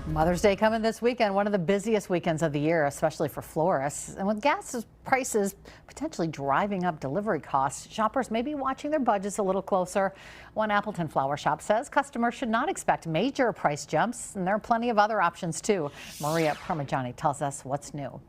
Mother's Day coming this weekend, one of the busiest weekends of the year, especially for florists. And with gas prices potentially driving up delivery costs, shoppers may be watching their budgets a little closer. One Appleton flower shop says customers should not expect major price jumps, and there are plenty of other options too. Maria Parmigiani tells us what's new.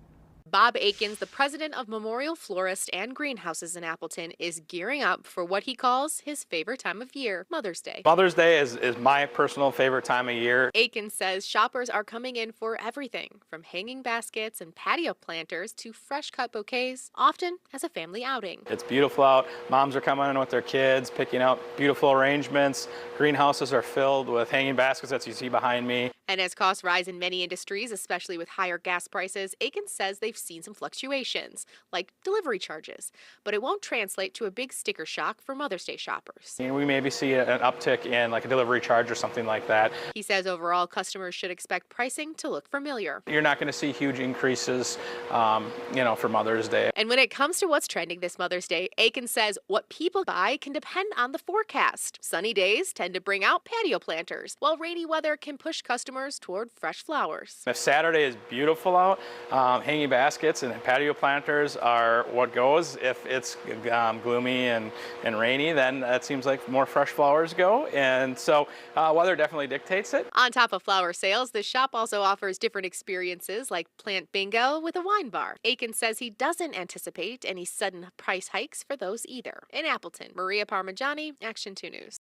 Bob Aykens, the president of Memorial Florist and Greenhouses in Appleton, is gearing up for what he calls his favorite time of year, Mother's Day. Mother's Day is my personal favorite time of year. Aykens says shoppers are coming in for everything, from hanging baskets and patio planters to fresh cut bouquets, often as a family outing. It's beautiful out. Moms are coming in with their kids, picking out beautiful arrangements. Greenhouses are filled with hanging baskets, as you see behind me. And as costs rise in many industries, especially with higher gas prices, Aykens says they've seen some fluctuations, like delivery charges. But it won't translate to a big sticker shock for Mother's Day shoppers. We maybe see an uptick in like a delivery charge or something like that. He says overall customers should expect pricing to look familiar. You're not going to see huge increases, for Mother's Day. And when it comes to what's trending this Mother's Day, Aykens says what people buy can depend on the forecast. Sunny days tend to bring out patio planters, while rainy weather can push customers toward fresh flowers. If Saturday is beautiful out, hanging baskets and patio planters are what goes. If it's gloomy and rainy, then it seems like more fresh flowers go. And so weather definitely dictates it. On top of flower sales, the shop also offers different experiences like plant bingo with a wine bar. Aykens says he doesn't anticipate any sudden price hikes for those either. In Appleton, Maria Parmigiani, Action 2 News.